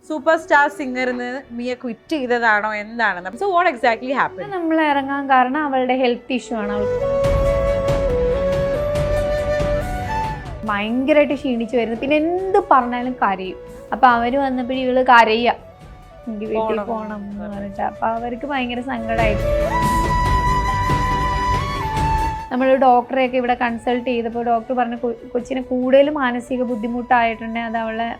Super star സിംഗറിന് Miya quit ചെയ്തതാണോ എന്താണെന്ന്. So what exactly happen? നമ്മൾ ഇറങ്ങാൻ കാരണം അവളുടെ ഹെൽത്ത് ഇഷ്യൂ ആണ്. അവൾക്ക് ഭയങ്കരമായിട്ട് ക്ഷീണിച്ചു വരുന്നു. പിന്നെ എന്ത് പറഞ്ഞാലും കരയും. അപ്പൊ അവര് വന്നപ്പോഴും ഇവള് കരയുക, എനിക്ക് വീട്ടിൽ പോകണം എന്ന് പറഞ്ഞിട്ട്. അപ്പൊ അവർക്ക് ഭയങ്കര സങ്കടമായിട്ട് നമ്മൾ ഡോക്ടറെയൊക്കെ ഇവിടെ കൺസൾട്ട് ചെയ്തപ്പോൾ ഡോക്ടർ പറഞ്ഞു കൊച്ചിന് കൂടുതൽ മാനസിക ബുദ്ധിമുട്ടായിട്ടുണ്ടെങ്കിൽ അത് അവളെ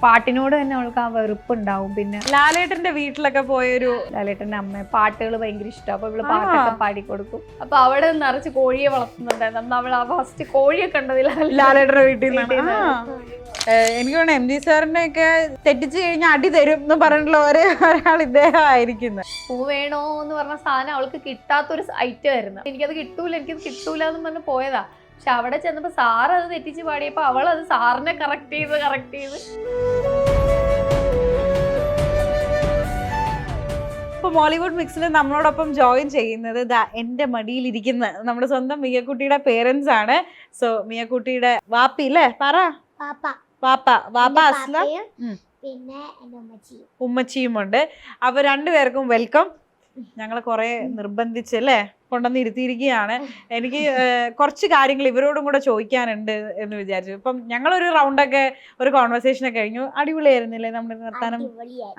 പാട്ടിനോട് തന്നെ അവൾക്ക് ആ വെറുപ്പുണ്ടാവും. പിന്നെ ലാലേട്ടന്റെ വീട്ടിലൊക്കെ പോയൊരു ലാലേട്ടന്റെ അമ്മ പാട്ടുകൾ ഭയങ്കര ഇഷ്ടം. അപ്പൊ ഇവള് പാട്ടൊക്കെ പാടിക്കൊടുക്കും. അപ്പൊ അവിടെ നിറച്ച് കോഴിയെ വളർത്തുന്നുണ്ടായിരുന്നു. അന്ന് അവൾ ഫസ്റ്റ് കോഴിയൊക്കെ ഉണ്ടതില്ല ലാലേട്ടന്റെ വീട്ടിൽ നിന്ന്. എനിക്ക് തോന്നുന്നു എം ജി സാറിനെ ഒക്കെ തെറ്റിച്ച് കഴിഞ്ഞാൽ അടി തരും എന്ന് പറഞ്ഞിട്ടുള്ള ഒരാൾ ഇദ്ദേഹം ആയിരിക്കുന്നത്. പൂ വേണോ എന്ന് പറഞ്ഞ സാധനം അവൾക്ക് കിട്ടാത്തൊരു ഐറ്റം ആയിരുന്നു. എനിക്കത് കിട്ടൂല എന്ന് പറഞ്ഞ് പോയതാ. പക്ഷെ അവിടെ ചെന്നപ്പോ സാർ അത് തെറ്റിച്ച് പാടിയപ്പോ അവൾ അത് സാറിനെ കറക്റ്റ് ചെയ്ത് ഇപ്പൊ മോളിവുഡ് മിക്സിൽ നമ്മളോടൊപ്പം ജോയിൻ ചെയ്യുന്നത് എന്റെ മടിയിലിരിക്കുന്ന നമ്മുടെ സ്വന്തം മിയക്കുട്ടിയുടെ പേരൻസ് ആണ്. സോ മിയക്കുട്ടിയുടെ വാപ്പി അല്ലേ പറ വാപ്പ അസ്ലം, പിന്നെ ഉമ്മച്ചിയും ഉണ്ട്. അപ്പൊ രണ്ടുപേർക്കും വെൽക്കം. ഞങ്ങളെ കുറെ നിർബന്ധിച്ചല്ലേ കൊണ്ടുവന്ന് ഇരുത്തിയിരിക്കുകയാണ്. എനിക്ക് കുറച്ച് കാര്യങ്ങൾ ഇവരോടും കൂടെ ചോദിക്കാനുണ്ട് എന്ന് വിചാരിച്ചു. ഇപ്പം ഞങ്ങളൊരു റൗണ്ടൊക്കെ ഒരു കോൺവെർസേഷനൊക്കെ കഴിഞ്ഞു. അടിപൊളിയായിരുന്നില്ലേ നമ്മുടെ നിർത്താനം?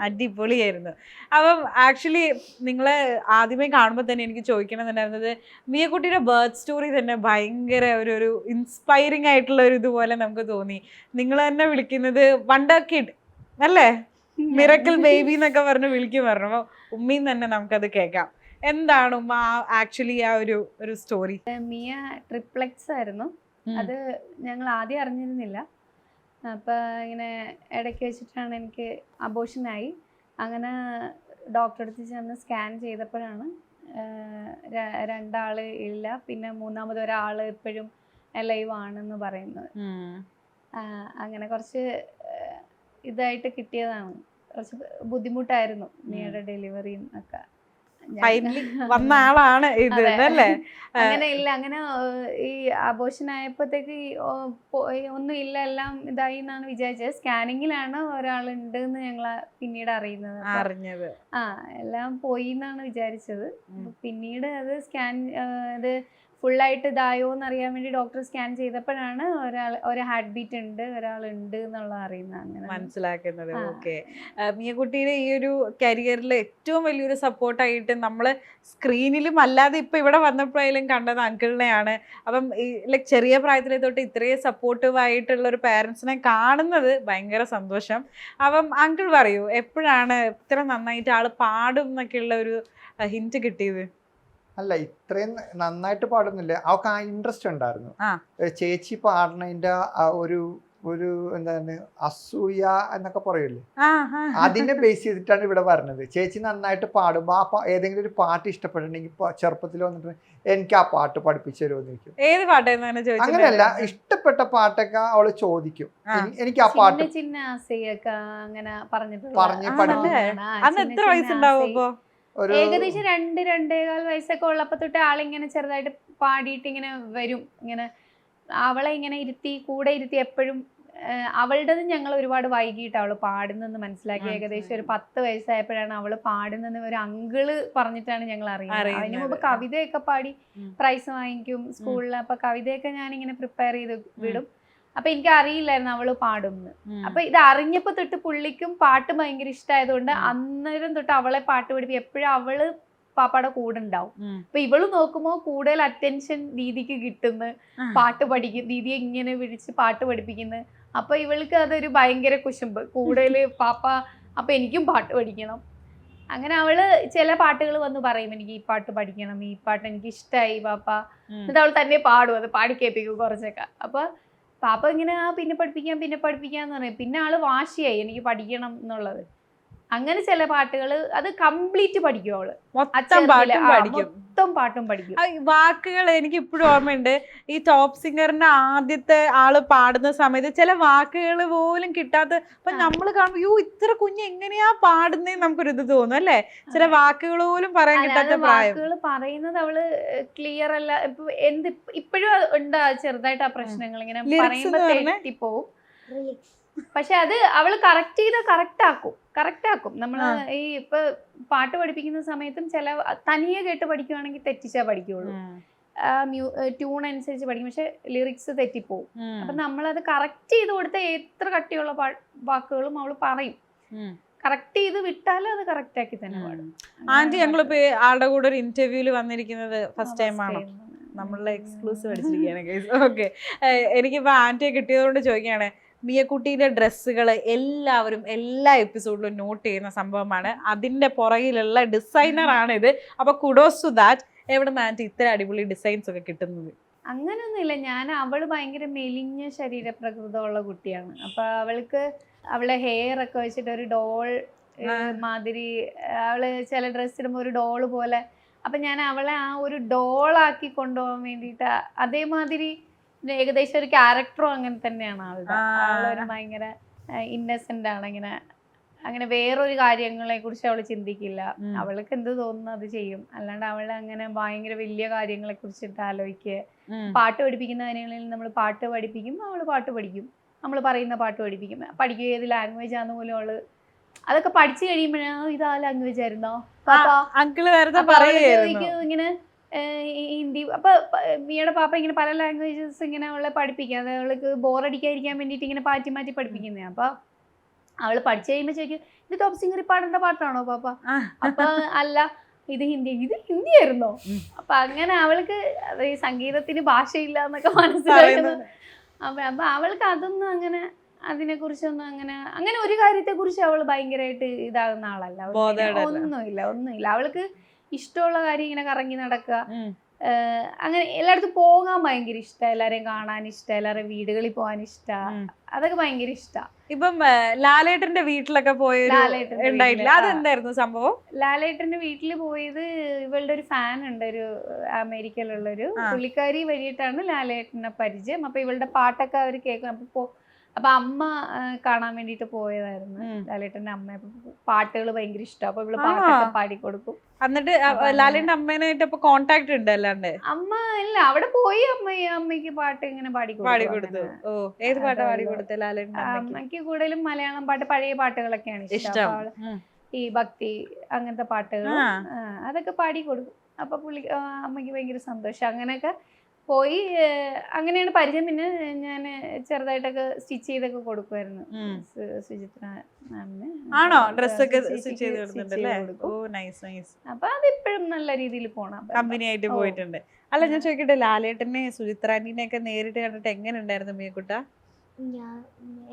അടിപൊളിയായിരുന്നു. അപ്പം ആക്ച്വലി നിങ്ങളെ ആദ്യമേ കാണുമ്പോൾ തന്നെ എനിക്ക് ചോദിക്കണം എന്നുണ്ടായിരുന്നത്, മിയക്കുട്ടിയുടെ ബർത്ത് സ്റ്റോറി തന്നെ ഭയങ്കര ഒരു ഇൻസ്പയറിംഗ് ആയിട്ടുള്ള ഒരു ഇതുപോലെ നമുക്ക് തോന്നി. നിങ്ങൾ തന്നെ വിളിക്കുന്നത് വണ്ടർ കിഡ് അല്ലേ, മിറക്കിൾ ബേബി എന്നൊക്കെ പറഞ്ഞ് വിളിക്കും പറഞ്ഞു. അപ്പോൾ ഉമ്മയും തന്നെ നമുക്കത് കേൾക്കാം. എന്താണ് ഉമ്മ ആക്ച്വലി ആ ഒരു സ്റ്റോറി? മിയ ട്രിപ്ലെക്സ് ആയിരുന്നു. അത് ഞങ്ങൾ ആദ്യം അറിഞ്ഞിരുന്നില്ല. അപ്പൊ ഇങ്ങനെ ഇടയ്ക്ക് വെച്ചിട്ടാണ് എനിക്ക് അബോഷനായി. അങ്ങനെ ഡോക്ടറെ അടുത്ത് ചെന്ന് സ്കാൻ ചെയ്തപ്പോഴാണ് രണ്ടാള് ഇല്ല, പിന്നെ മൂന്നാമത് ഒരാള് ഇപ്പോഴും ലൈവ് ആണെന്ന് പറയുന്നത്. അങ്ങനെ കുറച്ച് ഇതായിട്ട് കിട്ടിയതാണ്. കുറച്ച് ബുദ്ധിമുട്ടായിരുന്നു മിയയുടെ ഡെലിവറിയും ഒക്കെ. വന്ന ആളാണ് ഇത് അല്ലേ? അങ്ങനെ ഇല്ല, അങ്ങനെ ഈ അബോഷൻ ആയപ്പോഴത്തേക്ക് ഒന്നും ഇല്ല, എല്ലാം ഇതായി എന്നാണ് വിചാരിച്ചത്. സ്കാനിങ്ങിലാണ് ഒരാളുണ്ട് എന്ന് ഞങ്ങൾ പിന്നീട് അറിഞ്ഞത്. എല്ലാം പോയി എന്നാണ് വിചാരിച്ചത്. പിന്നീട് അത് ഇത് ഫുള്ളായിട്ട് ഇതായോ എന്നറിയാൻ വേണ്ടി ഡോക്ടർ സ്കാൻ ചെയ്തപ്പോഴാണ് ഒരു ഹാർട്ട് ബീറ്റ് ഉണ്ട്, ഒരാളുണ്ട് എന്നുള്ള അറിയുന്നത്, അങ്ങനെ മനസ്സിലാക്കുന്നത്. ഓക്കെ, മിയക്കുട്ടിയുടെ ഈ ഒരു കരിയറിൽ ഏറ്റവും വലിയൊരു സപ്പോർട്ടായിട്ട് നമ്മൾ സ്ക്രീനിലും അല്ലാതെ ഇപ്പം ഇവിടെ വന്നപ്പോഴായാലും കണ്ടത് അങ്കിളിനെയാണ്. അപ്പം ഈ ലൈക്ക് ചെറിയ പ്രായത്തിലെ തൊട്ട് ഇത്രയും സപ്പോർട്ടീവായിട്ടുള്ള ഒരു പാരൻസിനെ കാണുന്നത് ഭയങ്കര സന്തോഷം. അപ്പം അങ്കിൾ പറയൂ, എപ്പോഴാണ് ഇത്ര നന്നായിട്ട് ആള് പാടും എന്നൊക്കെയുള്ള ഒരു ഹിന്റ് കിട്ടിയത്? അല്ല, ഇത്രയും നന്നായിട്ട് പാടുന്നില്ല, അവൾക്ക് ആ ഇൻട്രസ്റ്റ് ഉണ്ടായിരുന്നു. ചേച്ചി പാടുന്നതിന്റെ ഒരു എന്താണ് അസൂയ എന്നൊക്കെ പറയൂലേ, അതിനെ ബേസ് ചെയ്തിട്ടാണ് ഇവിടെ പറഞ്ഞത്. ചേച്ചി നന്നായിട്ട് പാടുമ്പോ ഏതെങ്കിലും ഒരു പാട്ട് ഇഷ്ടപ്പെട്ടിട്ടുണ്ടെങ്കിൽ ചെറുപ്പത്തിൽ വന്നിട്ട് എനിക്ക് ആ പാട്ട് പഠിപ്പിച്ചു തരുമോ എന്ന് ചോദിക്കും. ഏത് പാട്ട്? അങ്ങനെയല്ല, ഇഷ്ടപ്പെട്ട പാട്ടൊക്കെ അവള് ചോദിക്കും, എനിക്ക് ആ പാട്ട് അങ്ങനെ പറഞ്ഞ് പഠിപ്പിച്ചു. ഏകദേശം 2-2.25 വയസ്സൊക്കെ ഉള്ളപ്പോ തൊട്ട് ആളിങ്ങനെ ചെറുതായിട്ട് പാടിയിട്ട് ഇങ്ങനെ വരും. ഇങ്ങനെ അവളെ ഇങ്ങനെ കൂടെ ഇരുത്തി എപ്പോഴും അവളുടേത് ഞങ്ങൾ ഒരുപാട് വൈകിട്ട് അവള് പാടുന്നെന്ന് മനസ്സിലാക്കി. ഏകദേശം ഒരു 10 വയസ്സായപ്പോഴാണ് അവള് പാടുന്നെന്ന് ഒരു അങ്കിള് പറഞ്ഞിട്ടാണ് ഞങ്ങൾ അറിയുന്നത്. അതിന് മുമ്പ് കവിതയൊക്കെ പാടി പ്രൈസ് വാങ്ങിക്കും സ്കൂളിൽ. അപ്പൊ കവിതയൊക്കെ ഞാനിങ്ങനെ പ്രിപ്പയർ ചെയ്ത് വിടും. അപ്പൊ എനിക്ക് അറിയില്ലായിരുന്നു അവള് പാടുമെന്ന്. അപ്പൊ ഇത് അറിഞ്ഞപ്പോ തൊട്ട് പുള്ളിക്കും പാട്ട് ഭയങ്കര ഇഷ്ടമായതുകൊണ്ട് അന്നേരം തൊട്ട് അവളെ പാട്ട് പഠിപ്പിക്കും. എപ്പോഴും അവള് പാപ്പാടെ കൂടെ ഉണ്ടാവും. അപ്പൊ ഇവള് നോക്കുമ്പോ കൂടുതൽ അറ്റൻഷൻ ദീദിക്ക് കിട്ടുന്നു, പാട്ട് പഠിക്കും, ദീദിയെ ഇങ്ങനെ വിളിച്ച് പാട്ട് പഠിപ്പിക്കുന്നു. അപ്പൊ ഇവൾക്ക് അതൊരു ഭയങ്കര കുശുമ്പ്, കൂടുതൽ പാപ്പ അപ്പൊ എനിക്കും പാട്ട് പഠിക്കണം. അങ്ങനെ അവള് ചില പാട്ടുകൾ വന്ന് പറയും, എനിക്ക് ഈ പാട്ട് പഠിക്കണം, ഈ പാട്ട് എനിക്ക് ഇഷ്ടമായി പാപ്പ. എന്നിട്ട് അവൾ തന്നെ പാടും, അത് പാടി കേൾപ്പിക്കും കുറച്ചൊക്കെ. അപ്പൊ പാപ്പ ഇങ്ങനെ പിന്നെ പഠിപ്പിക്കാന്ന് പറയും. പിന്നെ ആള് വാശിയായി എനിക്ക് പഠിക്കണം എന്നുള്ളത്. അങ്ങനെ ചില പാട്ടുകൾ അത് കംപ്ലീറ്റ് പഠിക്കും അവള്. മൊത്തം പാട്ടും പഠിക്കും. വാക്കുകൾ എനിക്ക് ഇപ്പോഴും ഓർമ്മയുണ്ട്. ഈ ടോപ്പ് സിംഗറിന്റെ ആദ്യത്തെ ആള് പാടുന്ന സമയത്ത് ചില വാക്കുകൾ പോലും കിട്ടാത്ത, അപ്പൊ നമ്മള് കാണുമ്പോ യോ ഇത്ര കുഞ്ഞ് എങ്ങനെയാ പാടുന്നേ നമുക്കൊരു ഇത് തോന്നും അല്ലേ? ചില വാക്കുകൾ പോലും പറയാൻ കിട്ടാത്ത പ്രായം. വാക്കുകൾ പറയുന്നത് അവള് ക്ലിയർ അല്ല. ഇപ്പോഴും ഉണ്ട് ചെറുതായിട്ട് ആ പ്രശ്നങ്ങൾ, ഇങ്ങനെ പറയുമ്പോ തെറ്റിപ്പോവും. പക്ഷെ അത് അവള് കറക്റ്റ് ചെയ്താൽ കറക്റ്റ് ആക്കും നമ്മള് ഈ ഇപ്പൊ പാട്ട് പഠിപ്പിക്കുന്ന സമയത്തും ചില തനിയെ കേട്ട് പഠിക്കുവാണെങ്കിൽ തെറ്റിച്ചാ പഠിക്കുള്ളൂ, ട്യൂൺ അനുസരിച്ച് പഠിക്കും, പക്ഷെ ലിറിക്സ് തെറ്റിപ്പോവും. അപ്പൊ നമ്മളത് കറക്റ്റ് ചെയ്ത് കൊടുത്ത എത്ര കട്ടിയുള്ള വാക്കുകളും അവള് പറയും. കറക്റ്റ് ചെയ്ത് വിട്ടാലും അത് കറക്റ്റ് ആക്കി തന്നെ പാടും. ആന്റി ഞങ്ങളിപ്പോ ആളുടെ കൂടെ ഒരു ഇന്റർവ്യൂല് വന്നിരിക്കുന്നത് ഫസ്റ്റ് ടൈം ആണ്, നമ്മളുടെ എക്സ്ക്ലൂസീവ് അടിച്ചിരിക്കുകയാണ്. ഓക്കെ, എനിക്കിപ്പോ ആന്റിയെ കിട്ടിയതുകൊണ്ട് ചോദിക്കുകയാണ്, മിയക്കുട്ടിയുടെ ഡ്രസ്സുകൾ എല്ലാവരും എല്ലാ എപ്പിസോഡിലും നോട്ട് ചെയ്യുന്ന സംഭവമാണ്, അതിന്റെ പുറകിലുള്ള ഡിസൈനർ ആണ് ഇത്. അപ്പൊ കുഡോസ് ടു ദാറ്റ്. എവിടെ നിന്ന് ആന്റി ഇത്ര അടിപൊളി ഡിസൈൻസ് ഒക്കെ കിട്ടുന്നത്? അങ്ങനൊന്നുമില്ല, അവള് ഭയങ്കര മെലിഞ്ഞ ശരീരപ്രകൃതമുള്ള കുട്ടിയാണ്. അപ്പൊ അവളെ ഹെയർ ഒക്കെ വെച്ചിട്ട് ഒരു ഡോൾ മാതിരി, അവള് ചില ഡ്രസ്സ് ഇടുമ്പോ ഒരു ഡോള് പോലെ. അപ്പൊ ഞാൻ അവളെ ആ ഒരു ഡോളാക്കി കൊണ്ടുപോകാൻ വേണ്ടിയിട്ട് അതേമാതിരി ഏകദേശം ഒരു ക്യാരക്ടറും അങ്ങനെ തന്നെയാണ് ആളുടെ. ആളൊരു ഭയങ്കര ഇന്നസെന്റ് ആണ്. അങ്ങനെ വേറൊരു കാര്യങ്ങളെ കുറിച്ച് അവള് ചിന്തിക്കില്ല. അവൾക്ക് എന്ത് തോന്നുന്നു അത് ചെയ്യും. അല്ലാണ്ട് അവള് അങ്ങനെ ഭയങ്കര വലിയ കാര്യങ്ങളെ കുറിച്ചിട്ട് ആലോചിക്കുക. പാട്ട് പഠിപ്പിക്കുന്ന കാര്യങ്ങളിൽ നമ്മൾ പാട്ട് പഠിപ്പിക്കും, അവള് പാട്ട് പഠിക്കും. നമ്മൾ പറയുന്ന പാട്ട് പഠിപ്പിക്കും. പഠിക്കുക ഏത് ലാംഗ്വേജ് ആണെന്ന് പോലും അവള് അതൊക്കെ പഠിച്ചു കഴിയുമ്പോഴാ ഇത് ആ ലാംഗ്വേജ് ആയിരുന്നോ ഇങ്ങനെ ഹിന്ദി. അപ്പൊ മിയുടെ പാപ്പ ഇങ്ങനെ പല ലാംഗ്വേജസ് ഇങ്ങനെ അവളെ പഠിപ്പിക്കുക. അത് അവൾക്ക് ബോറടിക്കാതിരിക്കാൻ വേണ്ടിയിട്ട് ഇങ്ങനെ മാറ്റി മാറ്റി പഠിപ്പിക്കുന്നേ. അപ്പൊ അവള് പഠിച്ചു കഴിയുമ്പോ ചോദിക്കും, ഇത് ടോപ്പ് സിംഗറിൽ പാടേണ്ട പാട്ടാണോ പാപ്പ? അപ്പൊ അല്ല, ഇത് ഹിന്ദി ആയിരുന്നോ? അപ്പൊ അങ്ങനെ അവൾക്ക് ഈ സംഗീതത്തിന് ഭാഷയില്ല എന്നൊക്കെ മനസ്സിലാക്കുന്നു. അപ്പൊ അവൾക്ക് അതൊന്നും അങ്ങനെ അതിനെക്കുറിച്ചൊന്നും അങ്ങനെ ഒരു കാര്യത്തെ കുറിച്ച് അവള് ഭയങ്കരമായിട്ട് ഇതാകുന്ന ആളല്ല. ഒന്നുമില്ല. അവൾക്ക് ഇഷ്ടമുള്ള കാര്യം ഇങ്ങനെ കറങ്ങി നടക്കുക, അങ്ങനെ എല്ലായിടത്തും പോകാൻ ഭയങ്കര ഇഷ്ടം, എല്ലാരെയും കാണാൻ ഇഷ്ടം, എല്ലാവരും വീടുകളിൽ പോകാൻ ഇഷ്ടം, അതൊക്കെ ഭയങ്കര ഇഷ്ടമാണ്. ഇപ്പം ലാലേട്ടന്റെ വീട്ടിലൊക്കെ പോയിട്ടുണ്ടായിട്ടില്ല, അതെന്തായിരുന്നു സംഭവം? ലാലേട്ടന്റെ വീട്ടിൽ പോയത് ഇവളുടെ ഒരു ഫാൻ ഉണ്ട്, ഒരു അമേരിക്കയിലുള്ളൊരു പുള്ളിക്കാരി വഴിയിട്ടാണ് ലാലേട്ടനെ പരിചയം. അപ്പൊ ഇവളുടെ പാട്ടൊക്കെ അവർ കേൾക്കും. അപ്പൊ അമ്മ കാണാൻ വേണ്ടിട്ട് പോയതായിരുന്നു, ലാലേട്ടന്റെ അമ്മ. പാട്ടുകൾ ഭയങ്കര ഇഷ്ടം. അപ്പൊ ഇവള് പാട്ടൊക്കെ പാടിക്കൊടുക്കും. എന്നിട്ട് ലാലേട്ടന്റെ അമ്മേനായിട്ട് അപ്പൊ കോണ്ടാക്ട് ഉണ്ട് അല്ലാണ്ട്? അമ്മ ഇല്ല, അവിടെ പോയി അമ്മയ്ക്ക് പാട്ട് ഇങ്ങനെ പാടിക്കൊടുത്തു. ഓ, ഏത് പാട്ടാ പാടിക്കൊടുത്ത ലാലേട്ടന്റെ അമ്മയ്ക്ക്? കൂടുതലും മലയാളം പാട്ട്, പഴയ പാട്ടുകളൊക്കെയാണ് ഇഷ്ടം. ഈ ഭക്തി അങ്ങനത്തെ പാട്ടുകൾ അതൊക്കെ പാടിക്കൊടുക്കും. അപ്പൊ അമ്മയ്ക്ക് ഭയങ്കര സന്തോഷം. അങ്ങനെയൊക്കെ പോയി, അങ്ങനെയാണ് പരിചയം. പിന്നെ ഞാൻ ചെറുതായിട്ടൊക്കെ സ്റ്റിച്ച് ചെയ്തൊക്കെ കൊടുക്കുമായിരുന്നു സുചിത്ര മാമിന്. ആണോ? ഡ്രസ്സൊക്കെ സ്റ്റിച്ച് ചെയ്ത് കൊടുക്കുന്നുണ്ടല്ലേ? ഓ, നൈസ് നൈസ്. അപ്പൊ അതിപ്പോഴും നല്ല രീതിയിൽ പോണം, കമ്പനി ആയിട്ട് പോയിട്ടുണ്ട്. അല്ല, ഞാൻ ചോദിക്കട്ടെ, ലാലേട്ടനെ സുചിത്ര ആന്റിനെ ഒക്കെ നേരിട്ട് കണ്ടിട്ട് എങ്ങനെ ഉണ്ടായിരുന്നു മിയക്കുട്ട?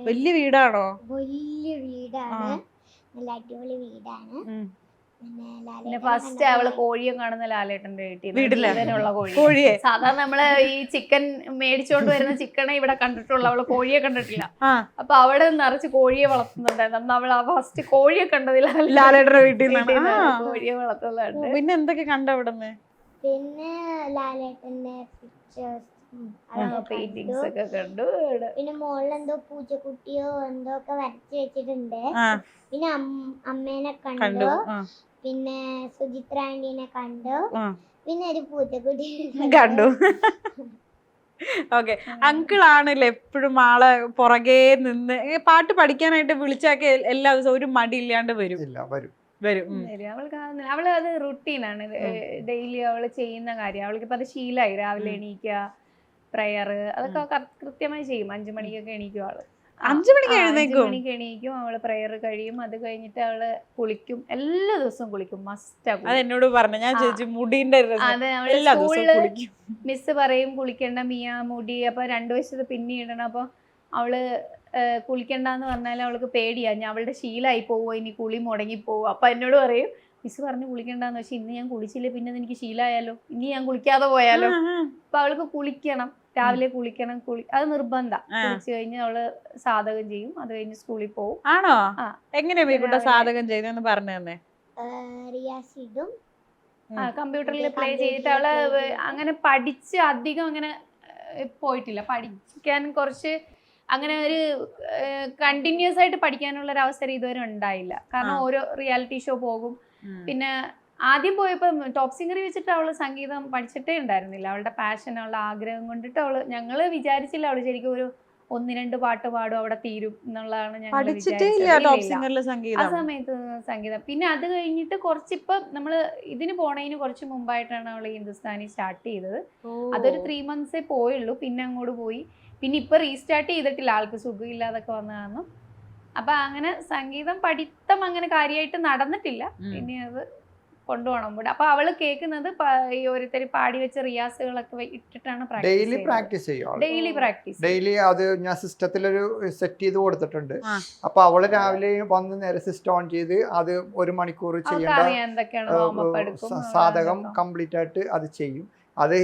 വലിയ വീടാണോ? വലിയ വീടാണ്, നല്ല അടിപൊളി വീടാണ്. പിന്നെ ഫസ്റ്റ് അവള് കോഴിയെ കാണുന്ന ലാലേട്ടന്റെ വീട്ടിലുള്ള കോഴിയെ. സാധാരണ നമ്മള് ഈ ചിക്കൻ മേടിച്ചോണ്ട് വരുന്ന ചിക്കനെ ഇവിടെ കണ്ടിട്ടുള്ള, അവള് കോഴിയെ കണ്ടിട്ടില്ല. അപ്പൊ അവിടെ നിറച്ച് കോഴിയെ വളർത്തുന്നുണ്ടായിരുന്നു. അന്ന് അവള് ഫസ്റ്റ് കോഴിയെ കണ്ടതില്ല, ലാലേട്ടന്റെ വീട്ടിൽ കോഴിയെ വളർത്തുന്നുണ്ട്. പിന്നെ എന്തൊക്കെ കണ്ട അവിടെ? പിന്നെ ലാലേട്ടന്റെ പിക്ചേഴ്സ്, പെയിന്റിങ്സ് ഒക്കെ കണ്ടു. പിന്നെ മോളിൽ എന്തോ പൂച്ചക്കുട്ടിയോ എന്തോ ഒക്കെ വരച്ചു വെച്ചിട്ടുണ്ട്. പിന്നെ അമ്മേനെ കണ്ടു, പിന്നെ സുചിത്ര ആന്റീനെ കണ്ടു, പിന്നെ ഒരു പൂച്ചക്കുട്ടി കണ്ടു. ഓക്കെ, അങ്കിളാണല്ലേ എപ്പോഴും ആളെ പുറകെ നിന്ന് പാട്ട് പഠിക്കാനായിട്ട് വിളിച്ചാക്കെ എല്ലാ ദിവസവും ഒരു മടി ഇല്ലാണ്ട് വരും. അവള് അത് റുട്ടീനാണ്, ഡെയിലി അവള് ചെയ്യുന്ന കാര്യം. അവൾക്കിപ്പോ അത് ശീലമായി. രാവിലെ എണീക്കുക, പ്രയർ, അതൊക്കെ കൃത്യമായി ചെയ്യും. 5 മണിക്കൊക്കെ എണീക്കും ആള്. 5 മണിക്ക് എണീക്കും അവള്. പ്രയർ കഴിയും, അത് കഴിഞ്ഞിട്ട് അവള് കുളിക്കും. എല്ലാ ദിവസവും കുളിക്കും, മസ്റ്റ്. അത് എന്നോട് പറഞ്ഞു. ഞാൻ ചേച്ചി മുടിന്റെ മിസ് പറയും കുളിക്കണ്ട മിയ മുടി. അപ്പൊ 2 വശത്ത് പിന്നി ഇടണം. അപ്പൊ അവള് കുളിക്കണ്ടെന്ന് പറഞ്ഞാൽ അവൾക്ക് പേടിയാ, ഞാൻ അവളുടെ ശീലമായി പോവോ, ഇനി കുളി മുടങ്ങി പോവോ. അപ്പൊ എന്നോട് പറയും, മിസ് പറഞ്ഞു കുളിക്കണ്ടെന്ന്. പക്ഷെ ഇന്ന് ഞാൻ കുളിച്ചില്ലേ, പിന്നെ എനിക്ക് ശീലമായാലോ, ഇനി ഞാൻ കുളിക്കാതെ പോയാലോ. അപ്പൊ അവൾക്ക് കുളിക്കണം, രാവിലെ കുളിക്കണം. അത് നിർബന്ധം. കുളിച്ചു കഴിഞ്ഞ് അവള് സാധകം ചെയ്യും, അത് കഴിഞ്ഞ് സ്കൂളിൽ പോകും. ആണോ? എങ്ങനെയാ സാധകം ചെയ്യുന്ന പറഞ്ഞു തന്നെ? റിയാസിഡും കമ്പ്യൂട്ടറിൽ പ്ലേ ചെയ്തിട്ട് അവള് അങ്ങനെ പഠിച്ച് അധികം അങ്ങനെ പോയിട്ടില്ല. പഠിക്കാൻ കുറച്ച് അങ്ങനെ ഒരു കണ്ടിന്യൂസ് ആയിട്ട് പഠിക്കാനുള്ള ഒരു അവസരം ഇതുവരെ ഉണ്ടായില്ല. കാരണം ഓരോ റിയാലിറ്റി ഷോ പോകും. പിന്നെ ആദ്യം പോയപ്പോൾ ടോപ്പ് സിംഗറിൽ വെച്ചിട്ട് അവള് സംഗീതം പഠിച്ചിട്ടേ ഉണ്ടായിരുന്നില്ല. അവളുടെ പാഷൻ, അവളുടെ ആഗ്രഹം കൊണ്ടിട്ട് ഞങ്ങള് വിചാരിച്ചില്ല അവള് ശരിക്കും ഒരു 1-2 പാട്ട് പാടും അവിടെ തീരും എന്നുള്ളതാണ് ഞങ്ങൾ പഠിച്ചിട്ടേ ഇല്ല ടോപ്പ് സിംഗറിലെ ആ സംഗീതം. സമയത്ത് സംഗീതം. പിന്നെ അത് കഴിഞ്ഞിട്ട് കുറച്ചിപ്പം നമ്മൾ ഇതിന് പോണതിന് കുറച്ച് മുമ്പായിട്ടാണ് അവൾ ഹിന്ദുസ്ഥാനി സ്റ്റാർട്ട് ചെയ്തത്. അതൊരു 3 months പോയുള്ളൂ. പിന്നെ അങ്ങോട്ട് പോയി. പിന്നെ ഇപ്പൊ റീസ്റ്റാർട്ട് ചെയ്തിട്ടില്ല, ആൾക്ക് സുഖമില്ലാതൊക്കെ വന്ന കാരണം. അപ്പൊ അങ്ങനെ സംഗീതം പഠിത്തം അങ്ങനെ കാര്യമായിട്ട് നടന്നിട്ടില്ല. പിന്നെ അത് കൊണ്ടുപോകണം കൂടെ. അപ്പൊ അവള് കേൾക്കുന്നത് ഈ ഓരോരുത്തർ പാടി വെച്ച റിയാസുകളൊക്കെ ഇട്ടിട്ടാണ് ഡെയിലി പ്രാക്ടീസ് ചെയ്യും. ഡെയിലി പ്രാക്ടീസ് ഡെയിലി അത് ഞാൻ സിസ്റ്റത്തിലൊരു സെറ്റ് ചെയ്ത് കൊടുത്തിട്ടുണ്ട്. അപ്പൊ അവള് രാവിലെ വന്ന് നേരെ സിസ്റ്റം ഓൺ ചെയ്ത് അത് 1 മണിക്കൂർ ചെയ്യേണ്ട സാധകം കംപ്ലീറ്റ് ആയിട്ട് അത് ചെയ്യും. അത്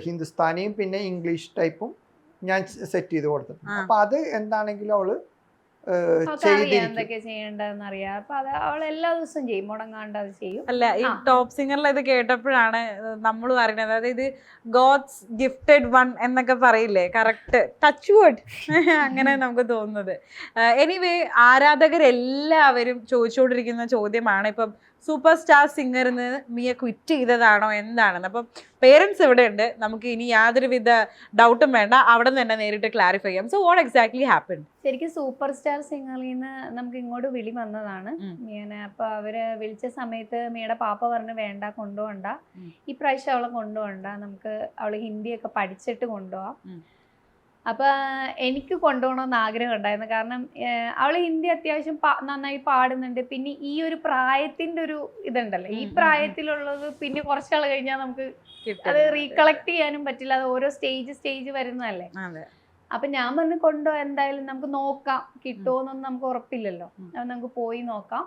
ഹിന്ദുസ്ഥാനിയും പിന്നെ ഇംഗ്ലീഷ് ടൈപ്പും ഞാൻ സെറ്റ് ചെയ്ത് കൊടുത്തിട്ടുണ്ട്. അപ്പൊ അത് എന്താണെങ്കിലും അവള് എന്തൊക്കെ ചെയ്യേണ്ടതെന്ന് അറിയാം. അപ്പൊ അത് അവൾ എല്ലാ ദിവസവും ചെയ്യും, മുടങ്ങാണ്ട് അത് ചെയ്യും. അല്ല, ഈ ടോപ്പ് സിംഗറിൽ ഇത് കേട്ടപ്പോഴാണ് നമ്മളും അറിയുന്നത്. അതായത് ഗോഡ്സ് ഗിഫ്റ്റഡ് വൺ എന്നൊക്കെ പറയില്ലേ, കറക്റ്റ് ടച്ച് വേർഡ് അങ്ങനെ നമുക്ക് തോന്നുന്നത്. എനിവേ, ആരാധകരെല്ലാവരും ചോദിച്ചുകൊണ്ടിരിക്കുന്ന ചോദ്യമാണ്, ഇപ്പം സൂപ്പർ സ്റ്റാർ സിംഗറിൽ നിന്ന് മിയ ക്വിറ്റ് ചെയ്തതാണോ എന്താണെന്ന്. അപ്പം പേരൻസ് ഇവിടെ ഉണ്ട്, നമുക്ക് ഇനി യാതൊരുവിധ ഡൗട്ടും വേണ്ട, അവിടെ നിന്ന് തന്നെ നേരിട്ട് ക്ലാരിഫൈ ചെയ്യാം. So what exactly happen? ശരിക്കും സൂപ്പർ സ്റ്റാർ സിംഗറിൽ നിന്ന് നമുക്ക് ഇങ്ങോട്ട് വിളി വന്നതാണ് മിയനെ. അപ്പൊ അവര് വിളിച്ച സമയത്ത് മിയയുടെ പാപ്പ പറഞ്ഞു വേണ്ട, കൊണ്ടുപോകണ്ട, ഈ പ്രാവശ്യം അവളെ കൊണ്ടുപോകണ്ട, നമുക്ക് അവള് ഹിന്ദിയൊക്കെ പഠിച്ചിട്ട് കൊണ്ടുപോവാം. അപ്പൊ എനിക്ക് കൊണ്ടുപോകണമെന്ന് ആഗ്രഹം ഉണ്ടായിരുന്നു. കാരണം അവള് ഹിന്ദി അത്യാവശ്യം നന്നായി പാടുന്നുണ്ട്. പിന്നെ ഈ ഒരു പ്രായത്തിന്റെ ഒരു ഇതുണ്ടല്ലോ, ഈ പ്രായത്തിലുള്ളത് പിന്നെ കുറച്ചാൾ കഴിഞ്ഞാൽ നമുക്ക് അത് റീകളക്ട് ചെയ്യാനും പറ്റില്ല. അത് ഓരോ സ്റ്റേജ് വരുന്നതല്ലേ. അപ്പൊ ഞാൻ പറഞ്ഞു കൊണ്ടുപോകാം, എന്തായാലും നമുക്ക് നോക്കാം, കിട്ടുമോന്നൊന്നും നമുക്ക് ഉറപ്പില്ലല്ലോ, നമുക്ക് പോയി നോക്കാം.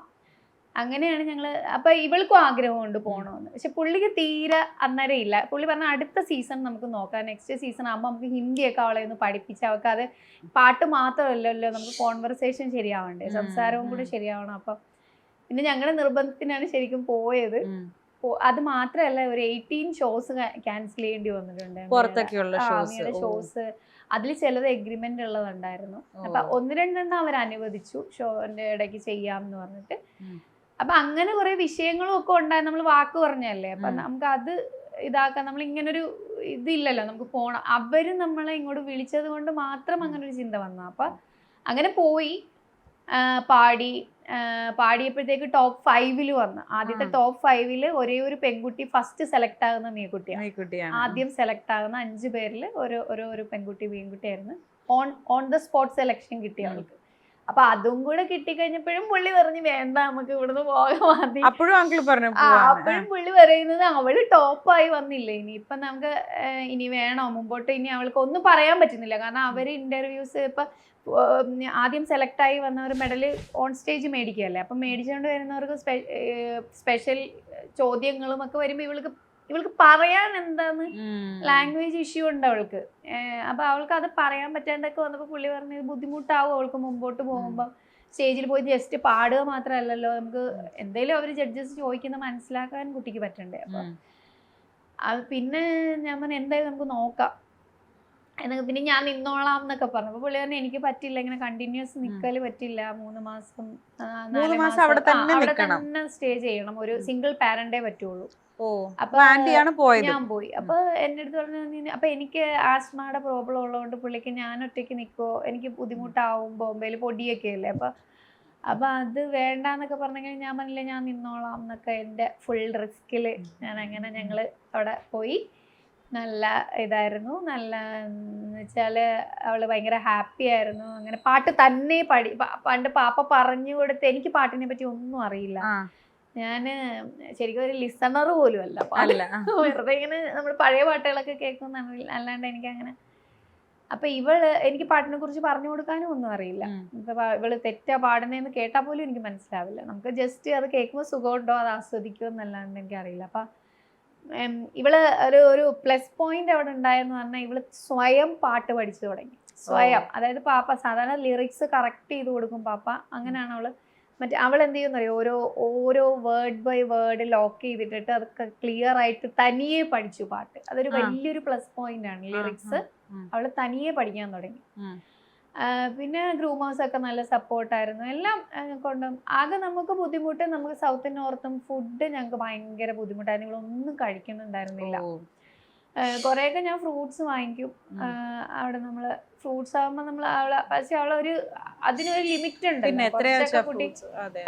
അങ്ങനെയാണ് ഞങ്ങള്. അപ്പൊ ഇവൾക്കും ആഗ്രഹമുണ്ട് പോകണമെന്ന്. പക്ഷെ പുള്ളിക്ക് തീരെ അന്നേരം ഇല്ല. പുള്ളി പറഞ്ഞ അടുത്ത സീസൺ നമുക്ക് നോക്കാം, നെക്സ്റ്റ് സീസൺ ആകുമ്പോൾ നമുക്ക് ഹിന്ദിയൊക്കെ അവളെ ഒന്ന് പഠിപ്പിച്ച് അവൾക്ക് അത് പാട്ട് മാത്രമല്ലല്ലോ, നമുക്ക് കോൺവെർസേഷൻ ശരിയാവണ്ടേ, സംസാരവും കൂടെ ശരിയാവണം. അപ്പം പിന്നെ ഞങ്ങളുടെ നിർബന്ധത്തിനാണ് ശരിക്കും പോയത്. അത് മാത്രമല്ല, ഒരു 18 ഷോസ് ക്യാൻസൽ ചെയ്യേണ്ടി വന്നിട്ടുണ്ട്, ഷോസ്. അതിൽ ചിലത് എഗ്രിമെന്റ് ഉള്ളതുണ്ടായിരുന്നു. അപ്പൊ 1-2 അവർ അനുവദിച്ചു ഷോന്റെ ഇടയ്ക്ക് ചെയ്യാമെന്ന് പറഞ്ഞിട്ട്. അപ്പൊ അങ്ങനെ കുറെ വിഷയങ്ങളും ഒക്കെ ഉണ്ടായി. നമ്മൾ വാക്ക് പറഞ്ഞല്ലേ, അപ്പൊ നമുക്ക് അത് ഇതാക്കാൻ നമ്മൾ ഇങ്ങനൊരു ഇതില്ലല്ലോ, നമുക്ക് പോണം. അവര് നമ്മളെ ഇങ്ങോട്ട് വിളിച്ചത് കൊണ്ട് മാത്രം അങ്ങനെ ഒരു ചിന്ത വന്നു. അപ്പൊ അങ്ങനെ പോയി പാടിയപ്പോഴത്തേക്ക് ടോപ്പ് 5 വന്നു. ആദ്യത്തെ ടോപ്പ് 5 ഒരേ ഒരു പെൺകുട്ടി ഫസ്റ്റ് സെലക്ട് ആകുന്ന മീക്കുട്ടിയാണ്. ആദ്യം സെലക്ട് ആകുന്ന 5 പേരിൽ ഒരു പെൺകുട്ടിയായിരുന്നു. ഓൺ ദ സ്പോട്ട് സെലക്ഷൻ കിട്ടിയ അവൾക്ക്. അപ്പൊ അതും കൂടെ കിട്ടിക്കഴിഞ്ഞപ്പോഴും പുള്ളി പറഞ്ഞു വേണ്ട, നമുക്ക് ഇവിടുന്ന് പോകാൻ മതി. അപ്പോഴും പുള്ളി പറയുന്നത് അവള് ടോപ്പായി വന്നില്ലേ, ഇനിയിപ്പൊ നമുക്ക് ഇനി വേണോ മുമ്പോട്ട്, ഇനി അവൾക്ക് ഒന്നും പറയാൻ പറ്റുന്നില്ല. കാരണം അവര് ഇന്റർവ്യൂസ് ഇപ്പൊ ആദ്യം സെലക്ട് ആയി വന്നവർ മെഡല് ഓൺ സ്റ്റേജ് മേടിക്കുകയല്ലേ. അപ്പം മേടിച്ചുകൊണ്ട് വരുന്നവർക്ക് സ്പെഷ്യൽ ചോദ്യങ്ങളും ഒക്കെ വരുമ്പോൾ ഇവൾക്ക് പറയാൻ എന്താന്ന് ലാംഗ്വേജ് ഇഷ്യൂ ഉണ്ട് അവൾക്ക്. അപ്പൊ അവൾക്ക് അത് പറയാൻ പറ്റാണ്ടൊക്കെ വന്നപ്പോൾ പുള്ളി പറഞ്ഞത് ബുദ്ധിമുട്ടാവും അവൾക്ക് മുമ്പോട്ട് പോകുമ്പോൾ. സ്റ്റേജിൽ പോയി ജസ്റ്റ് പാടുക മാത്രമല്ലല്ലോ, നമുക്ക് എന്തെങ്കിലും അവർ ജഡ്ജസ് ചോദിക്കുന്ന മനസ്സിലാക്കാൻ കുട്ടിക്ക് പറ്റണ്ടേ. അപ്പൊ പിന്നെ ഞാൻ പറഞ്ഞു എന്തായാലും നമുക്ക് നോക്കാം എന്നൊക്കെ. പിന്നെ ഞാൻ നിന്നോളാം എന്നൊക്കെ പറഞ്ഞു. അപ്പൊ പുള്ളി പറഞ്ഞു എനിക്ക് പറ്റില്ല, ഇങ്ങനെ കണ്ടിന്യൂസ് നിക്കല് പറ്റില്ല, 3 മാസം 4 മാസം അവിടെ തന്നെ സ്റ്റേ ചെയ്യണം, ഒരു സിംഗിൾ പാരന്റേ പറ്റുള്ളൂ. അപ്പൊ ഞാൻ പോയി. അപ്പൊ എന്റെ അടുത്ത് പറഞ്ഞു, അപ്പൊ എനിക്ക് ആസ്മയുടെ പ്രോബ്ലം ഉള്ളതുകൊണ്ട് പുള്ളിക്ക് ഞാൻ ഒറ്റയ്ക്ക് നിൽക്കോ, എനിക്ക് ബുദ്ധിമുട്ടാവും, ബോംബെയിൽ പൊടിയൊക്കെ അല്ലേ, അപ്പൊ അത് വേണ്ടാന്നൊക്കെ പറഞ്ഞെങ്കിൽ ഞാൻ പറഞ്ഞില്ല ഞാൻ നിന്നോളാം എന്നൊക്കെ. എൻ്റെ ഫുൾ റിസ്കില് ഞങ്ങള് അവിടെ പോയി. നല്ല ഇതായിരുന്നു, നല്ല എന്ന് വെച്ചാല് അവള് ഭയങ്കര ഹാപ്പി ആയിരുന്നു. അങ്ങനെ പാട്ട് തന്നെ പണ്ട് പാപ്പ പറഞ്ഞു കൊടുത്ത്, എനിക്ക് പാട്ടിനെ പറ്റി ഒന്നും അറിയില്ല. ഞാന് ശരിക്കും ഒരു ലിസണർ പോലും അല്ല, വെറുതെ ഇങ്ങനെ നമ്മൾ പഴയ പാട്ടുകളൊക്കെ കേൾക്കുന്ന അല്ലാണ്ട് എനിക്കങ്ങനെ. അപ്പൊ എനിക്ക് പാട്ടിനെ കുറിച്ച് പറഞ്ഞു കൊടുക്കാനും ഒന്നും അറിയില്ല. ഇപ്പൊ ഇവള് തെറ്റാ പാടുന്നതെന്ന് കേട്ടാൽ പോലും എനിക്ക് മനസ്സിലാവില്ല. നമുക്ക് ജസ്റ്റ് അത് കേൾക്കുമ്പോൾ സുഖമുണ്ടോ, അത് ആസ്വദിക്കുമോ എന്നല്ലാണ്ട് എനിക്കറിയില്ല. അപ്പൊ ഇവള് ഒരു പ്ലസ് പോയിന്റ് അവിടെ ഉണ്ടായെന്ന് പറഞ്ഞാൽ ഇവള് സ്വയം പാട്ട് പഠിച്ചു തുടങ്ങി. സ്വയം, അതായത് പാപ്പ സാധാരണ ലിറിക്സ് കറക്റ്റ് ചെയ്ത് കൊടുക്കും പാപ്പ, അങ്ങനെയാണ് അവള്. അവൾ എന്ത് ചെയ്യുന്നറിയോ, ഓരോ വേർഡ് ബൈ വേർഡ് ലോക്ക് ചെയ്തിട്ടിട്ട് അതൊക്കെ ക്ലിയർ ആയിട്ട് തനിയെ പഠിച്ചു പാട്ട്. അതൊരു വലിയൊരു പ്ലസ് പോയിന്റ് ആണ്. ലിറിക്സ് അവള് തനിയെ പഠിക്കാൻ തുടങ്ങി. പിന്നെ ഗ്രൂമേഴ്സ് ഒക്കെ നല്ല സപ്പോർട്ടായിരുന്നു. എല്ലാം കൊണ്ടും ആകെ നമുക്ക് ബുദ്ധിമുട്ട്, നമുക്ക് സൗത്തും നോർത്തും ഫുഡ് ഞങ്ങൾക്ക് ഭയങ്കര ബുദ്ധിമുട്ടായിരുന്നു. ഇവളൊന്നും കഴിക്കുന്നുണ്ടായിരുന്നില്ല. കുറെയൊക്കെ ഞാൻ ഫ്രൂട്ട്സ് വാങ്ങിക്കും. അവിടെ നമ്മള് ഫ്രൂട്ട്സ് ആകുമ്പോൾ നമ്മൾ പക്ഷെ അവളൊരു അതിനൊരു ലിമിറ്റ് ഉണ്ട്. കുട്ടി